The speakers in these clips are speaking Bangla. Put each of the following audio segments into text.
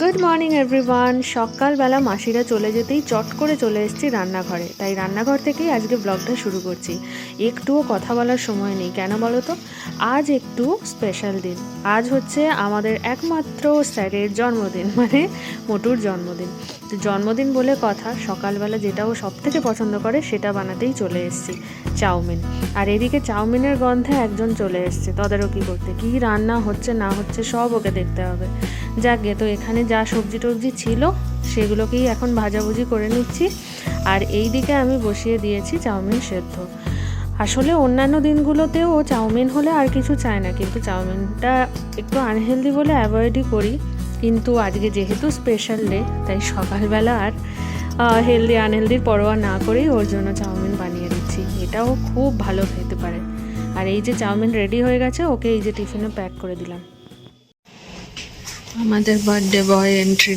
Good morning everyone. সকালবেলা মাসিরা চলে যেতেই চট করে চলে এসেছি রান্নাঘরে। তাই রান্নাঘর থেকেই আজকে ব্লগটা শুরু করছি। একটুও কথা বলার সময় নেই, কেন বলো তো? আজ একটু স্পেশাল দিন। আজ হচ্ছে আমাদের একমাত্র স্যারের জন্মদিন, মানে মোটুর জন্মদিন। তো জন্মদিন বলে কথা, সকালবেলা যেটা ও সব থেকে পছন্দ করে সেটা বানাতেই চলে এসেছি, চাউমিন। আর এদিকে চাউমিনের গন্ধে একজন চলে এসছে তদারকি করতে, কী রান্না হচ্ছে না হচ্ছে সব ওকে দেখতে হবে। যাকে তো এখানে যা সবজি টবজি ছিল সেগুলোকেই এখন ভাজাভুজি করে নিচ্ছি। আর এই দিকে আমি বসিয়ে দিয়েছি চাউমিন সেদ্ধ। আসলে অন্যান্য দিনগুলোতেও চাউমিন হলে আর কিছু চায় না, কিন্তু চাউমিনটা একটু আনহেলদি বলে অ্যাভয়েডই করি। কিন্তু আজকে যেহেতু স্পেশাল ডে, তাই সকালবেলা আর হেলদি আনহেলদির পরোয়া না করেই ওর জন্য চাউমিন বানিয়ে দিচ্ছি। এটাও খুব ভালো খেতে পারে। আর এই যে চাউমিন রেডি হয়ে গেছে, ওকে এই যে টিফিনে প্যাক করে দিলাম। আমাদের বার্থডে বয় এন্ট্রি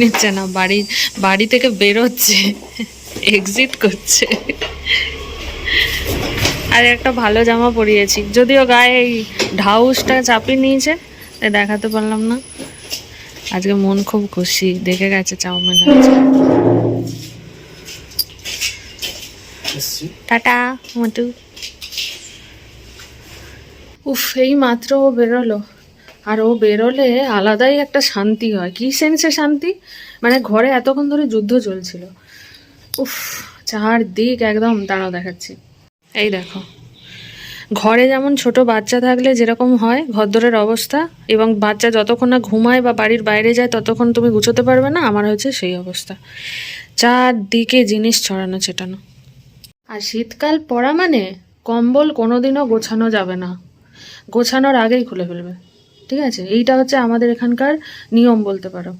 নিচ্ছে না, বাড়ি থেকে বেরোচ্ছে, এক্সিট করছে। আর একটা ভালো জামা পরিয়েছি, যদিও গায়ে এই ঢাউসটা চাপিয়ে নিয়েছে, তাই দেখাতে পারলাম না। আজকে মন খুব খুশি, দেখে গেছে চাউমিন আছে। টাটা মোটু। উফ, এই মাত্র ও বেরোলো। আর ও বেরোলে আলাদাই একটা শান্তি হয়। কি সেন্সে শান্তি, মানে ঘরে এতক্ষণ ধরে যুদ্ধ চলছিল। উফ, চারদিক একদম দাঁড়াও দেখাচ্ছি। এই দেখো, ঘরে যেমন ছোট বাচ্চা থাকলে যেরকম হয় ঘরদোরের অবস্থা, এবং বাচ্চা যতক্ষণ না ঘুমায় বা বাড়ির বাইরে যায় ততক্ষণ তুমি গুছোতে পারবে না, আমার হয়েছে সেই অবস্থা। চারদিকে জিনিস ছড়ানো ছেটানো। আর শীতকাল পড়া মানে কম্বল কোনোদিনও গোছানো যাবে না, গোছানোর আগেই খুলে ফেলবে। ঠিক আছে, এইটা হচ্ছে আমাদের এখানকার নিয়ম বলতে পারো।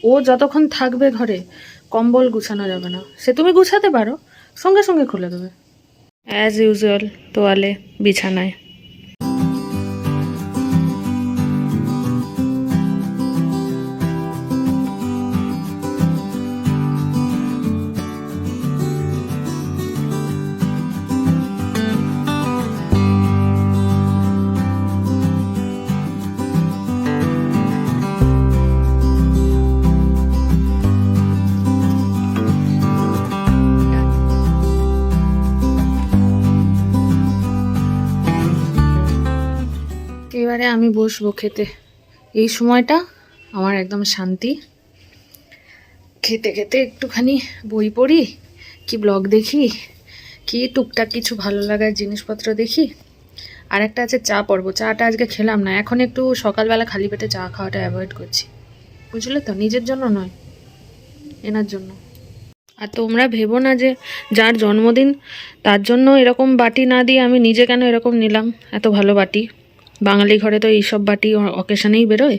ও যতক্ষণ থাকবে ঘরে কম্বল গুছানো যাবে না। সে তুমি গুছাতে পারো, সঙ্গে সঙ্গে খুলে দেবে অ্যাজ ইউজুয়াল তোয়ালে বিছানায়। এবারে আমি বসবো খেতে। এই সময়টা আমার একদম শান্তি। খেতে খেতে একটুখানি বই পড়ি, কি ব্লগ দেখি, কি টুকটাক কিছু ভালো লাগার জিনিসপত্র দেখি। আর একটা আছে চা পড়বো। চাটা আজকে খেলাম না, এখন একটু সকালবেলা খালি পেটে চা খাওয়াটা অ্যাভয়েড করছি, বুঝলে তো? নিজের জন্য নয়, এনার জন্য। আর তোমরা ভেবো না যে যার জন্মদিন তার জন্য এরকম বাটি না দিয়ে আমি নিজে কেন এরকম নিলাম, এত ভালো বাটি। বাঙালি ঘরে তো এইসব বাটি অকেশনেই বেরোয়,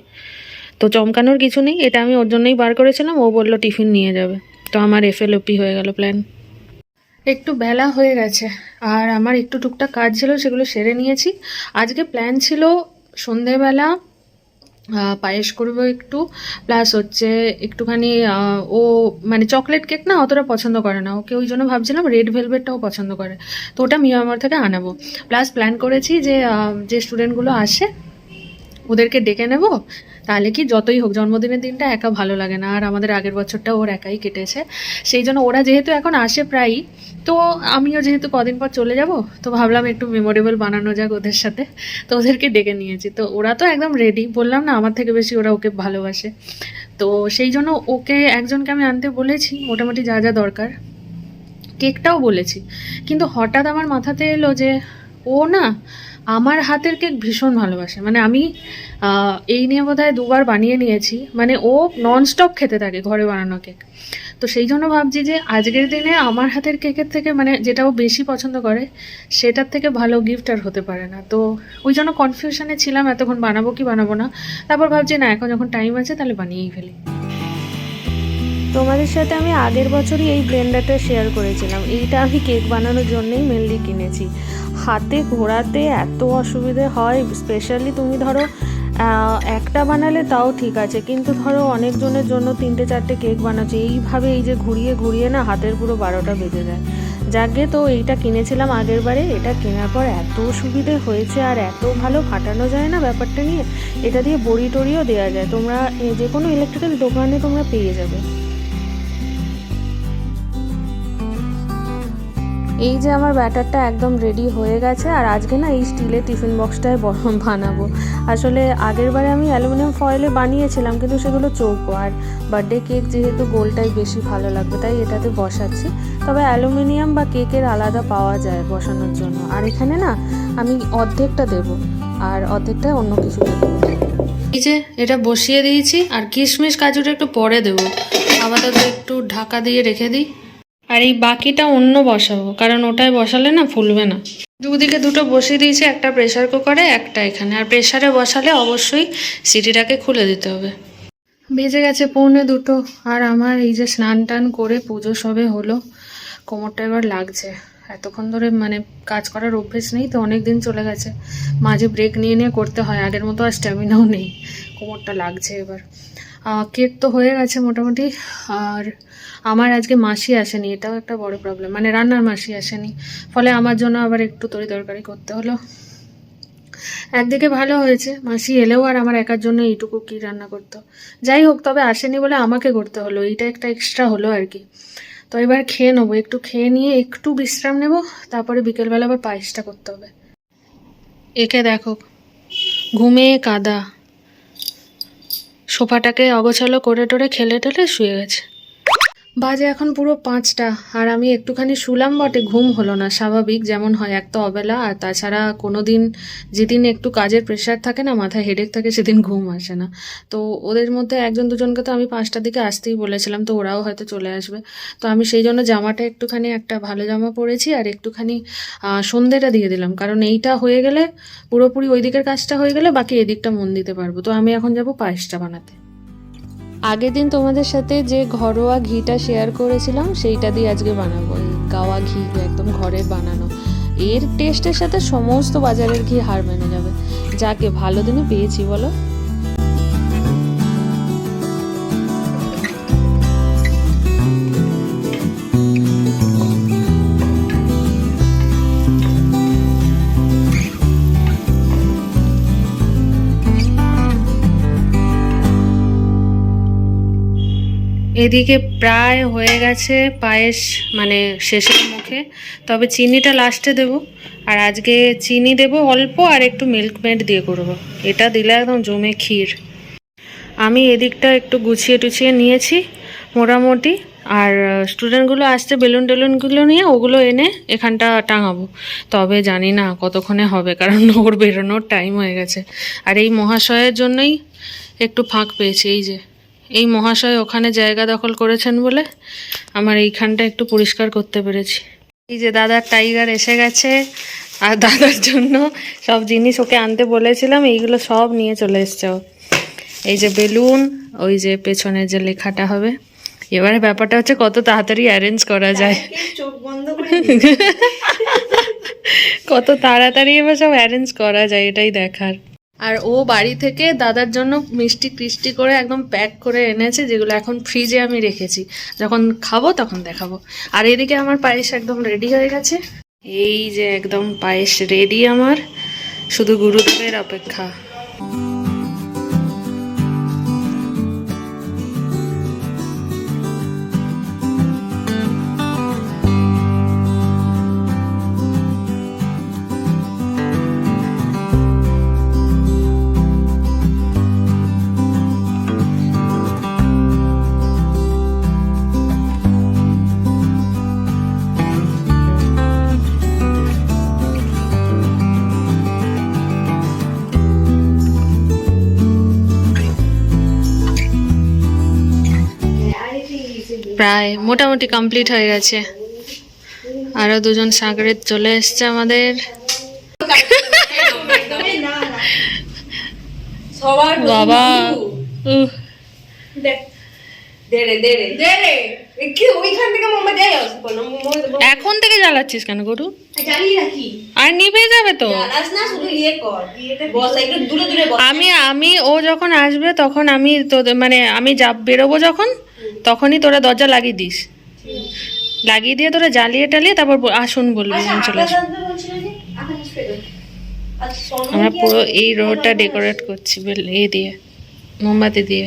তো চমকানোর কিছু নেই। এটা আমি ওর জন্যই বার করেছিলাম, ও বললো টিফিন নিয়ে যাবে, তো আমার এফএলওপি হয়ে গেল প্ল্যান। একটু বেলা হয়ে গেছে আর আমার একটু টুকটাক কাজ ছিল, সেগুলো সেরে নিয়েছি। আজকে প্ল্যান ছিল সন্ধেবেলা পায়েস করবো একটু, প্লাস হচ্ছে একটুখানি ও মানে চকলেট কেক না অতটা পছন্দ করে না, ওকে ওই জন্য ভাবছিলাম রেড ভেলভেটটাও পছন্দ করে, তো ওটা মিয়ামার থেকে আনাবো। প্লাস প্ল্যান করেছি যে যে স্টুডেন্টগুলো আসে ওদেরকে ডেকে নেব, তাহলে কি যতই হোক জন্মদিনের দিনটা একা ভালো লাগে না। আর আমাদের আগের বছরটা ওর একাই কেটেছে, সেই জন্য ওরা যেহেতু এখন আসে প্রায়ই, তো আমিও যেহেতু কদিন পর চলে যাব, তো ভাবলাম একটু মেমোরেবল বানানো যাক ওদের সাথে, তো ওদেরকে ডেকে নিয়েছি। তো ওরা তো একদম রেডি, বললাম না আমার থেকে বেশি ওরা ওকে ভালোবাসে, তো সেই জন্য ওকে একজনকে আমি আনতে বলেছি মোটামুটি যা যা দরকার, কেকটাও বলেছি। কিন্তু হঠাৎ আমার মাথাতে এলো যে ও না আমার হাতের কেক ভীষণ ভালোবাসে, মানে আমি এই নিয়ে বোধহয় 2বার বানিয়ে নিয়েছি, মানে ও ননস্টপ খেতে থাকে ঘরে বানানো কেক। তো সেই জন্য ভাবছি যে আজকের দিনে আমার হাতের কেকের থেকে, মানে যেটা ও বেশি পছন্দ করে সেটার থেকে ভালো গিফট আর হতে পারে না। তো ওই জন্য কনফিউশনে ছিলাম এতক্ষণ, বানাবো কি বানাবো না। তারপর ভাবছি না, এখন যখন টাইম আছে তাহলে বানিয়েই ফেলি। তোমাদের সাথে আমি আগের বছরই এই ব্লেন্ডারটা শেয়ার করেছিলাম। এইটা আমি কেক বানানোর জন্যই মেনলি কিনেছি। হাতে ঘোরাতে এত অসুবিধে হয়, স্পেশালি তুমি ধরো একটা বানালে তাও ঠিক আছে, কিন্তু ধরো অনেকজনের জন্য 3-4টে কেক বানাচ্ছে, এইভাবে এই যে ঘুরিয়ে ঘুরিয়ে না হাতের পুরো 12টা বেজে যায়। যাকে তো এইটা কিনেছিলাম আগের বারে, এটা কেনার পর এত সুবিধে হয়েছে আর এত ভালো, ফাটানো যায় না ব্যাপারটা নিয়ে। এটা দিয়ে বড়ি টড়িও দেওয়া যায়, তোমরা যে কোনো ইলেকট্রিক্যাল দোকানে তোমরা পেয়ে যাবে। এই যে আমার ব্যাটারটা একদম রেডি হয়ে গেছে। আর আজকে না এই স্টিলের টিফিন বক্সটায় বানাবো। আসলে আগের বারে আমি অ্যালুমিনিয়াম ফয়েলে বানিয়েছিলাম, কিন্তু সেগুলো চৌকো, আর বার্থডে কেক যেহেতু গোলটাই বেশি ভালো লাগবে তাই এটাতে বসাচ্ছি। তবে অ্যালুমিনিয়াম বা কেকের আলাদা পাওয়া যায় বসানোর জন্য। আর এখানে না আমি অর্ধেকটা দেব আর অর্ধেকটা অন্য কিছু দেবো। এই যে এটা বসিয়ে দিয়েছি, আর কিশমিশ কাজুটা একটু পরে দেবো, আপাতত একটু ঢাকা দিয়ে রেখে দিই। আর এই বাকিটা অন্য বসাবো, কারণ ওটায় বসালে না ফুলবে না। দুদিকে দুটো বসিয়ে দিয়েছি, একটা প্রেসার কুকারে একটা এখানে। আর প্রেসারে বসালে অবশ্যই সিটিটাকে খুলে দিতে হবে। বেজে গেছে 1:45, আর আমার এই যে স্নান টান করে পুজো সবে হলো, কোমরটা এবার লাগছে। এতক্ষণ ধরে মানে কাজ করার অভ্যেস নেই তো, অনেক দিন চলে গেছে, মাঝে ব্রেক নিয়ে নিয়ে করতে হয়, আগের মতো আর স্ট্যামিনাও নেই, কোমরটা লাগছে এবার। কেক তো হয়ে গেছে মোটামুটি। আর আমার আজকে মাসি আসেনি, এটাও একটা বড় প্রবলেম, মানে রান্নার মাসি আসেনি, ফলে আমার জন্য আবার একটু তরকারি করতে হলো। একদিকে ভালো হয়েছে, মাসি এলেও আর আমার একার জন্য এইটুকু কি রান্না করতো। যাই হোক, তবে আসেনি বলে আমাকে করতে হলো, এইটা একটা এক্সট্রা হলো আর কি। তো এবার খেয়ে নেবো, একটু খেয়ে নিয়ে একটু বিশ্রাম নেব, তারপরে বিকেলবেলা আবার পায়েসটা করতে হবে। একে দেখো, ঘুমে কাদা, সোফাটাকে অগোছালো করে টোরে খেলে টেলে শুয়ে গেছে। বাজে এখন পুরো 5টা, আর আমি একটুখানি শুলাম বটে, ঘুম হলো না স্বাভাবিক যেমন হয়, এক তো অবেলা, আর তাছাড়া কোনো দিন যেদিন একটু কাজের প্রেশার থাকে না, মাথায় হেডেক থাকে, সেদিন ঘুম আসে না। তো ওদের মধ্যে একজন দুজনকে তো আমি 5টার দিকে আসতেই বলেছিলাম, তো ওরাও হয়তো চলে আসবে। তো আমি সেই জন্য জামাটা একটুখানি একটা ভালো জামা পরেছি, আর একটুখানি সন্ধ্যেটা দিয়ে দিলাম, কারণ এইটা হয়ে গেলে পুরোপুরি ওই দিকের কাজটা হয়ে গেলে বাকি এদিকটা মন দিতে পারবো। তো আমি এখন যাব পায়েসটা বানাতে। আগের দিন তোমাদের সাথে যে ঘরোয়া ঘিটা শেয়ার করেছিলাম সেইটা দিয়ে আজকে বানাবো, এই গাওয়া ঘি, একদম ঘরের বানানো। এর টেস্টের সাথে সমস্ত বাজারের ঘি হার মেনে যাবে। যাকে ভালো দিনে পেয়েছি বলো। এদিকে প্রায় হয়ে গেছে পায়েস, মানে শেষের মুখে, তবে চিনিটা লাস্টে দেব। আর আজকে চিনি দেব অল্প, আর একটু মিল্ক মেড দিয়ে করব, এটা দিলে একদম জমে ক্ষীর। আমি এদিকটা একটু গুছিয়ে টুছিয়ে নিয়েছি মোটামুটি। আর স্টুডেন্টগুলো আসছে, বেলুন টেলুনগুলো নিয়ে ওগুলো এনে এখানটা টাঙাবো। তবে জানি না কতক্ষণে হবে, কারণ ওর বেরোনোর টাইম হয়ে গেছে। আর এই মহাশয়ের জন্যই একটু ফাঁক পেয়েছি, এই যে এই মহাশয় ওখানে জায়গা দখল করেছেন বলে আমার এইখানটা একটু পরিষ্কার করতে পেরেছি। এই যে দাদার টাইগার এসে গেছে, আর দাদার জন্য সব জিনিস ওকে আনতে বলেছিলাম, এইগুলো সব নিয়ে চলে এসছে। এই যে বেলুন, ওই যে পেছনে যে লেখাটা হবে। এবারে ব্যাপারটা হচ্ছে কত তাড়াতাড়ি অ্যারেঞ্জ করা যায়, কত তাড়াতাড়ি এবার সব অ্যারেঞ্জ করা যায়, এটাই দেখার। আর ও বাড়ি থেকে দাদার জন্য মিষ্টি ক্রিস্টি করে একদম প্যাক করে এনেছে, যেগুলো এখন ফ্রিজে আমি রেখেছি, যখন খাবো তখন দেখাবো। আর এদিকে আমার পায়েস একদম রেডি হয়ে গেছে, এই যে একদম পায়েস রেডি আমার, শুধু গুরুদেবের অপেক্ষা। প্রায় মোটামুটি কমপ্লিট হয়ে গেছে, আরো দুজন সাগরের চলে এসছে আমাদের। বাবা এখন থেকে জ্বালাচ্ছিস কেন গরু? আর নিভে যাবে তো। আমি ও যখন আসবে তখন আমি তোদের মানে আমি বেরোবো যখন, তখনই তোরা দরজা লাগিয়ে দিস, লাগিয়ে দিয়ে তোরা জ্বালিয়ে টালিয়ে তারপর আসুন বলবি, আমি চলে আসবো। আমরা পুরো এই রোডটা ডেকোরেট করছি দিয়ে মোমবাতি দিয়ে।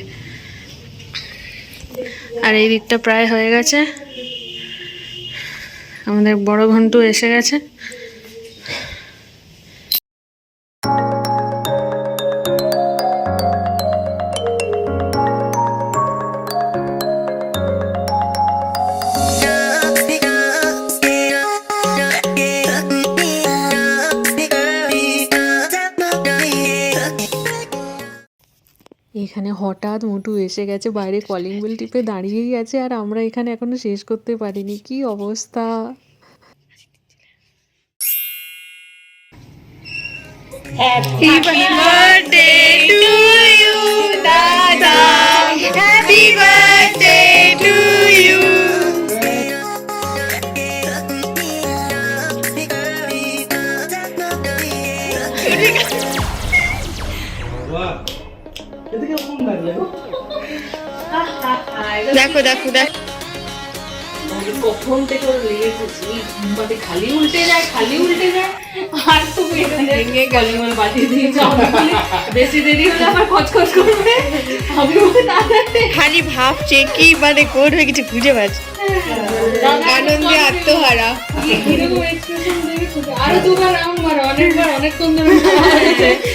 আর এই দিকটা প্রায় হয়ে গেছে, আমাদের বড় ঘন্টু এসে গেছে। এখানে হঠাৎ মোটু এসে গেছে, বাইরে কলিং বেল টিপে দাঁড়িয়েই আছে, আর আমরা এখানে এখনো শেষ করতে পারিনি। কি অবস্থা! হ্যাপি বার্থডে টু ইউ দাদা, হ্যাপি বার্থডে টু ইউ। দেখো দেখো দেখো কখন থেকে লেগেছে, খালি উল্টে যায় আর তুমি এখানে ভেঙে গলিমাল বাজিয়ে দিয়েছো। বেশি দেরি হলে আবার খচখচ করবে, আমি খালি ভাবছে কি মানে করবে, কিছু খুঁজে পাচ্ছে, আনন্দে আত্মহারা। আরো দুবার রাউন্ড মারো, অনেকবার অনেকক্ষণ ধরে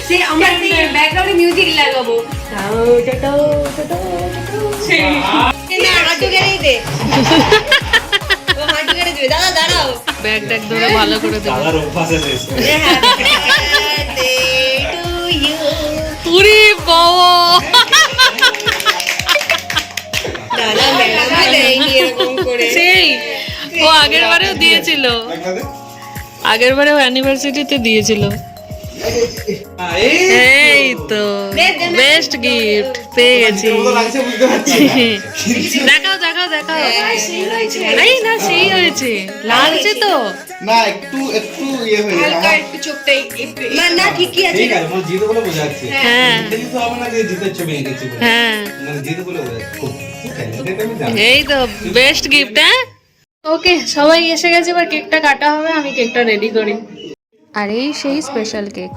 সেই আমরা ব্যাকগ্রাউন্ডে মিউজিক লাগাবো। দাদা দাঁড়াও, ব্যাগ ট্যাগ ধরে ভালো করে দেবো। পুরি বাবা, সেই ও আগের বারেও দিয়েছিল, আগের বারেও অ্যানিভার্সারিতে দিয়েছিল। এই তো বেস্ট গিফট পেয়ে গেছি। দেখাও দেখাও দেখাও, এই না সেই হয়েছে, লাগছে তো না, একটু একটু ইয়ে হয়ে হালকা একটু চোখটাই না না ঠিকই আছে, ঠিক আছে, মানে জিতে বলে বোঝাচ্ছি। হ্যাঁ কিন্তু তো হবে না যে জিতের ছবি এঁকেছি, হ্যাঁ মানে জিতে বলে বোঝাচ্ছি। এই তো বেস্ট গিফট। হ্যাঁ ওকে, সবাই এসে গেছে, এবার কেকটা কাটা হবে, আমি কেকটা রেডি করি। আর এই সেই স্পেশাল কেক।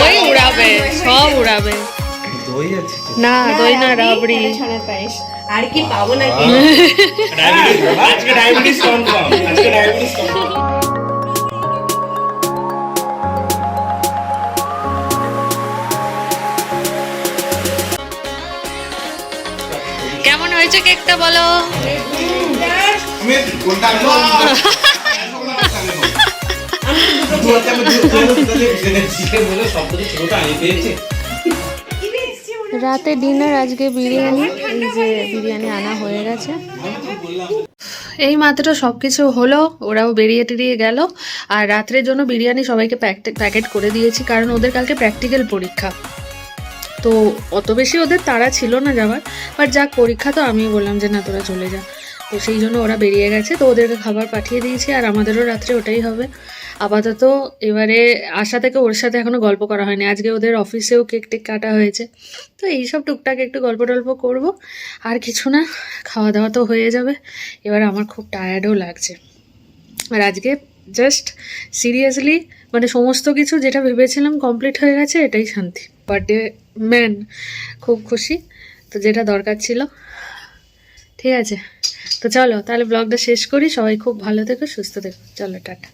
ওই উড়াবে, সব উড়াবে। দই আছে না, দই না, রাবড়ি। আর কি পাবো নাকি? আজকে ডায়াবেটিস কনফার্ম, আজকে ডায়াবেটিস কনফার্ম। কেমন হয়েছে কেকটা বলো? আমি কোনটা রাতে ডিনার আজকে বিরিয়ানি, এই যে বিরিয়ানি আনা হয়ে গেছে। এই মাত্র সব কিছু হলো, ওরাও বেরিয়ে টেরিয়ে গেল। আর রাত্রের জন্য বিরিয়ানি সবাইকে প্যাকেট করে দিয়েছি, কারণ ওদের কালকে প্র্যাকটিক্যাল পরীক্ষা, তো অত বেশি ওদের তাড়া ছিল না যাওয়ার। বাট যাক পরীক্ষা, তো আমি বললাম যে না তোরা চলে যা, তো সেই জন্য ওরা বেরিয়ে গেছে। তো ওদেরকে খাবার পাঠিয়ে দিয়েছি, আর আমাদেরও রাত্রে ওটাই হবে। আপাতত এবারে আশা থেকে ওর সাথে এখনো গল্প করা হয়নি। আজকে ওদের অফিসেও কেক টেক কাটা হয়েছে, তো এইসব টুকটাক একটু গল্প টল্প করবো, আর কিছু না। খাওয়া দাওয়া তো হয়ে যাবে। এবার আমার খুব টায়ার্ডও লাগছে, আর আজকে জাস্ট সিরিয়াসলি মানে সমস্ত কিছু যেটা ভেবেছিলাম কমপ্লিট হয়ে গেছে, এটাই শান্তি। বার্থডে ম্যান খুব খুশি, তো যেটা দরকার ছিল। ঠিক আছে, তো চলো তাহলে ব্লগটা শেষ করি। সবাই খুব ভালো থেকো, সুস্থ থেকো। চলো টাটা।